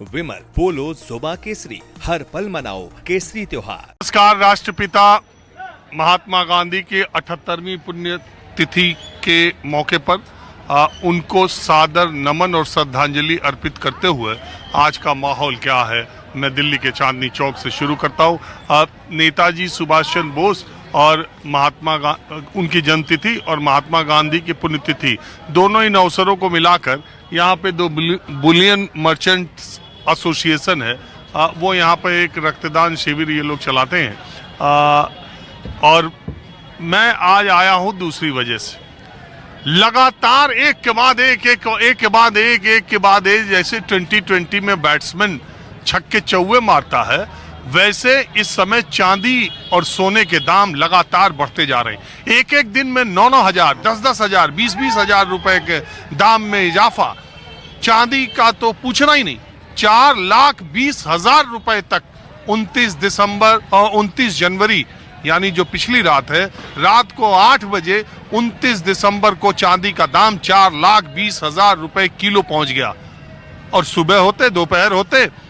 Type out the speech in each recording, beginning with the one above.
विमल पोलो जुबा केसरी, हर पल मनाओ केसरी त्योहार। नमस्कार। राष्ट्रपिता महात्मा गांधी के 78वीं पुण्यतिथि के मौके पर उनको सादर नमन और श्रद्धांजलि अर्पित करते हुए आज का माहौल क्या है, मैं दिल्ली के चांदनी चौक से शुरू करता हूँ। नेताजी सुभाष चंद्र बोस और उनकी जन्मतिथि और महात्मा गांधी की पुण्यतिथि दोनों इन अवसरों को मिलाकर यहाँ पे दो बुलियन मर्चेंट्स एसोसिएशन है, वो यहाँ पर एक रक्तदान शिविर ये लोग चलाते हैं। और मैं आज आया हूँ दूसरी वजह से। लगातार एक के बाद एक जैसे 2020 में बैट्समैन छक्के चौवे मारता है, वैसे इस समय चांदी और सोने के दाम लगातार बढ़ते जा रहे हैं। एक एक दिन में 9-9 हजार, 10-10 हजार, 20-20 हजार रुपए के दाम में इजाफा। चांदी का तो पूछना ही नहीं, 4,20,000 रुपए तक 29 जनवरी यानी जो पिछली रात है, रात को 8 बजे 29 दिसंबर को चांदी का दाम 4,20,000 रुपए किलो पहुंच गया। और सुबह होते दोपहर होते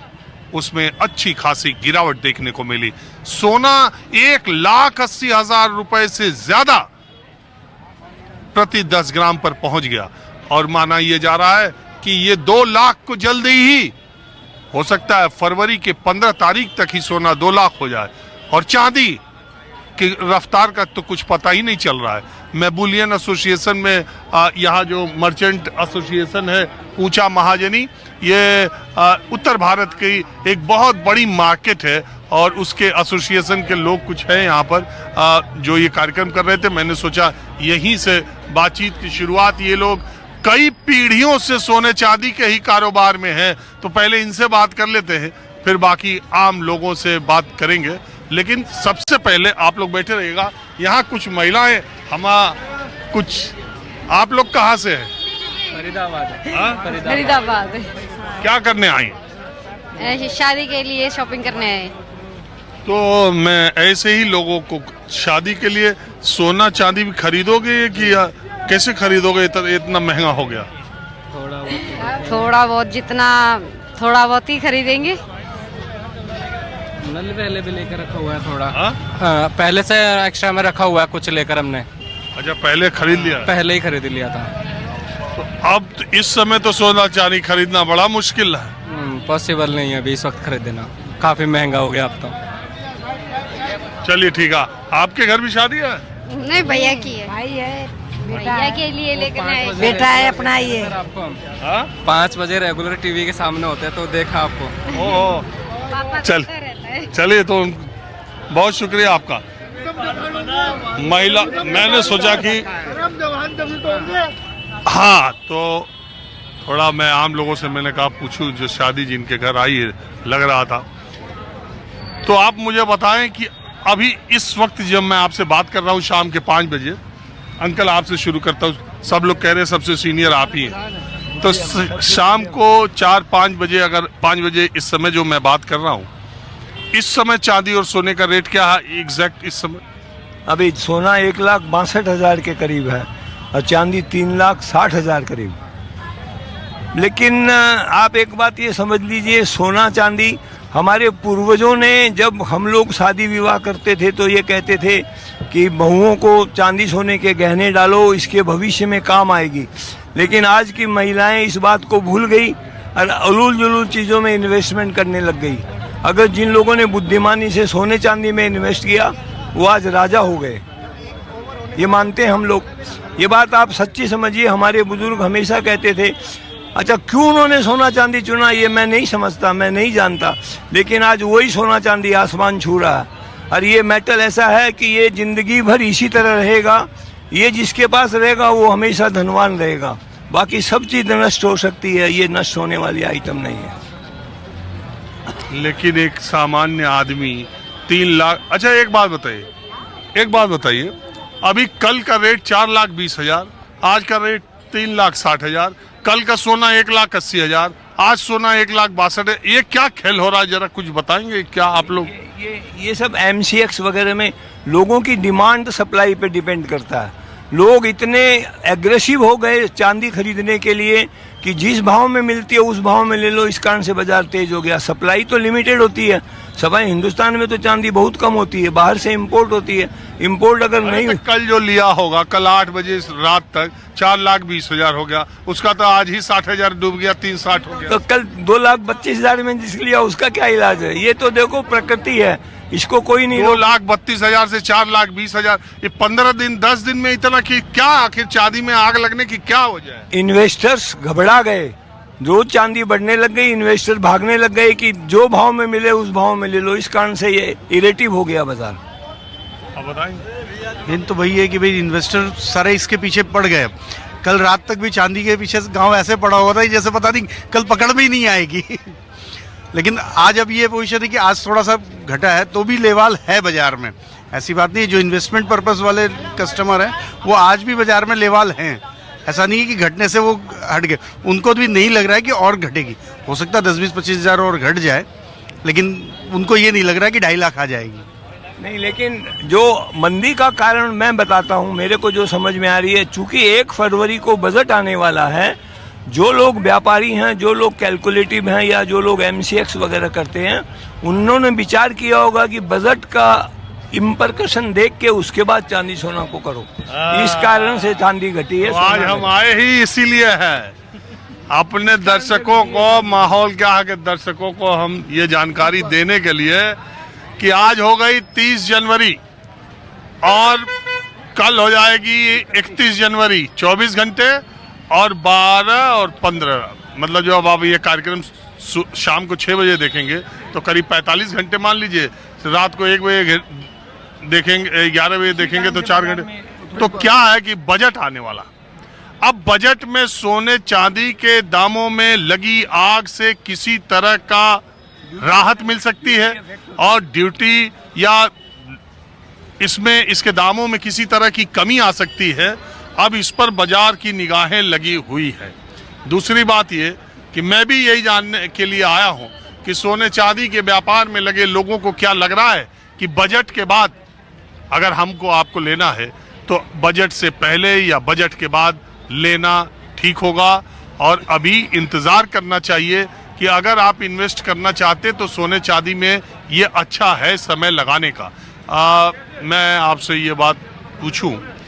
उसमें अच्छी खासी गिरावट देखने को मिली। सोना 1,80,000 रुपए से ज्यादा प्रति 10 ग्राम पर पहुंच गया और माना यह जा रहा है कि ये 2 लाख को जल्दी ही हो सकता है। फरवरी के 15 तारीख तक ही सोना 2 लाख हो जाए। और चांदी की रफ्तार का तो कुछ पता ही नहीं चल रहा है। मैं बुलियन एसोसिएशन में यहाँ जो मर्चेंट एसोसिएशन है ऊंचा महाजनी, ये उत्तर भारत की एक बहुत बड़ी मार्केट है और उसके एसोसिएशन के लोग कुछ हैं यहाँ पर जो ये कार्यक्रम कर रहे थे। मैंने सोचा यहीं से बातचीत की शुरुआत। ये लोग कई पीढ़ियों से सोने चांदी के ही कारोबार में हैं, तो पहले इनसे बात कर लेते हैं, फिर बाकी आम लोगों से बात करेंगे। लेकिन सबसे पहले आप लोग बैठे रहिएगा। यहाँ कुछ महिलाएं कुछ, आप लोग कहाँ से हैं? फरीदाबाद। क्या करने आई? शादी के लिए शॉपिंग करने आए। तो मैं ऐसे ही लोगों को शादी के लिए सोना चांदी भी खरीदोगे कि कैसे खरीदोगे? इतना महंगा हो गया। थोड़ा बहुत, जितना थोड़ा बहुत ही खरीदेंगे। पहले भी लेकर रखा हुआ है थोड़ा। हाँ, पहले से एक्स्ट्रा में रखा हुआ है कुछ लेकर हमने। अच्छा, पहले खरीद लिया? पहले ही खरीद लिया था। तो अब इस समय तो सोना चांदी खरीदना बड़ा मुश्किल है। पॉसिबल नहीं है अभी इस वक्त खरीदना, काफी महंगा हो गया अब तो। चलिए ठीक है। आपके घर भी शादी है? नहीं, भैया की है। भाई है, भैया के लिए लेकर आए। बेटा है अपना ही है। आपको 5 बजे रेगुलर टीवी के सामने होते हैं तो देखा आपको। चलिए, तो बहुत शुक्रिया आपका। महिला, मैंने सोचा कि हाँ, तो थोड़ा मैं आम लोगों से मैंने कहा पूछूं जो शादी जिनके घर आई है, लग रहा था। तो आप मुझे बताएं कि अभी इस वक्त जब मैं आपसे बात कर रहा हूँ शाम के 5 बजे, अंकल आपसे शुरू करता हूँ, सब लोग कह रहे हैं सबसे सीनियर आप ही हैं, तो शाम को 4-5 बजे, अगर 5 बजे इस समय जो मैं बात कर रहा हूँ, इस समय चांदी और सोने का रेट क्या है एग्जैक्ट इस समय? अभी सोना 1,62,000 के करीब है और चांदी 3,60,000 करीब। लेकिन आप एक बात ये समझ लीजिए, सोना चांदी हमारे पूर्वजों ने, जब हम लोग शादी विवाह करते थे तो ये कहते थे कि बहुओं को चांदी सोने के गहने डालो, इसके भविष्य में काम आएगी। लेकिन आज की महिलाएं इस बात को भूल गई और उलूल जुलूल चीज़ों में इन्वेस्टमेंट करने लग गई। अगर जिन लोगों ने बुद्धिमानी से सोने चांदी में इन्वेस्ट किया वो आज राजा हो गए, ये मानते हैं हम लोग। ये बात आप सच्ची समझिए। हमारे बुजुर्ग हमेशा कहते थे। अच्छा, क्यों उन्होंने सोना चांदी चुना ये मैं नहीं समझता, मैं नहीं जानता, लेकिन आज वही सोना चांदी आसमान छू रहा है। और ये मेटल ऐसा है कि ये जिंदगी भर इसी तरह रहेगा। ये जिसके पास रहेगा वो हमेशा धनवान रहेगा। बाकी सब चीज़ नष्ट हो सकती है, ये नष्ट होने वाली आइटम नहीं है। लेकिन एक सामान्य आदमी 3 लाख, अच्छा एक बात बताइए, अभी कल का रेट 4,20,000, आज का रेट 3,60,000, कल का सोना 1,80,000, आज सोना 1,62,000। ये क्या खेल हो रहा है, जरा कुछ बताएंगे क्या आप लोग? ये सब MCX वगैरह में लोगों की डिमांड सप्लाई पे डिपेंड करता है। लोग इतने एग्रेसिव हो गए चांदी खरीदने के लिए कि जिस भाव में मिलती है उस भाव में ले लो, इस कारण से बाजार तेज हो गया। सप्लाई तो लिमिटेड होती है, सवाई हिंदुस्तान में तो चांदी बहुत कम होती है, बाहर से इंपोर्ट होती है। इंपोर्ट अगर नहीं, कल जो लिया होगा, कल 8 बजे रात तक 4,20,000 हो गया, उसका तो आज ही 60,000 डूब गया, 360 हो गया। तो कल 2,25,000 में जिस लिया उसका क्या इलाज है? ये तो देखो प्रकृति है, इसको कोई नहीं। 2,32,000 से 4,20,000, ये 15 दिन 10 दिन में इतना कि क्या आखिर चांदी में आग लगने की क्या वजह है? इन्वेस्टर्स घबरा गए, रोज चांदी बढ़ने लग गई, इन्वेस्टर भागने लग गए कि जो भाव में मिले उस भाव में ले लो, इस कारण से ये इरेटिव हो गया बाजार। अब बताएंगे। इन तो वही है कि भाई इन्वेस्टर सारे इसके पीछे पड़ गए। कल रात तक भी चांदी के पीछे गांव ऐसे पड़ा हुआ था जैसे पता नहीं कल पकड़ में ही नहीं आएगी। लेकिन आज अब ये पोजीशन है कि आज थोड़ा सा घटा है तो भी लेवाल है बाजार में, ऐसी बात नहीं है। जो इन्वेस्टमेंट पर्पस वाले कस्टमर हैं वो आज भी बाजार में लेवाल हैं, ऐसा नहीं है कि घटने से वो हट गए। उनको भी नहीं लग रहा है कि और घटेगी, हो सकता है 10-20-25 हज़ार और घट जाए, लेकिन उनको ये नहीं लग रहा है कि 2.5 लाख आ जाएगी। नहीं, लेकिन जो मंदी का कारण मैं बताता हूँ, मेरे को जो समझ में आ रही है, चूंकि 1 फरवरी को बजट आने वाला है, जो लोग व्यापारी हैं, जो लोग कैलकुलेटिव हैं या जो लोग MCX वगैरह करते हैं, उन्होंने विचार किया होगा कि बजट का इम्परकशन देख के उसके बाद चांदी सोना को करो। इस कारण से चांदी घटी है। तो आज हम आए ही इसीलिए है, अपने दर्शकों को, माहौल क्या है कि दर्शकों को हम ये जानकारी देने के लिए कि आज हो गई 30 जनवरी और कल हो जाएगी 31 जनवरी, 24 घंटे और 12 और 15, मतलब जो अब आप ये कार्यक्रम शाम को 6 बजे देखेंगे तो करीब 45 घंटे मान लीजिए। रात को 1 बजे देखेंगे, 11 बजे देखेंगे तो 4 घंटे। तो क्या है कि बजट आने वाला, अब बजट में सोने चांदी के दामों में लगी आग से किसी तरह का राहत मिल सकती है और ड्यूटी या इसमें इसके दामों में किसी तरह की कमी आ सकती है। अब इस पर बाजार की निगाहें लगी हुई है। दूसरी बात ये कि मैं भी यही जानने के लिए आया हूं कि सोने चांदी के व्यापार में लगे लोगों को क्या लग रहा है कि बजट के बाद अगर हमको आपको लेना है तो बजट से पहले या बजट के बाद लेना ठीक होगा, और अभी इंतजार करना चाहिए कि अगर आप इन्वेस्ट करना चाहते तो सोने चांदी में ये अच्छा है समय लगाने का। मैं आपसे ये बात पूछूं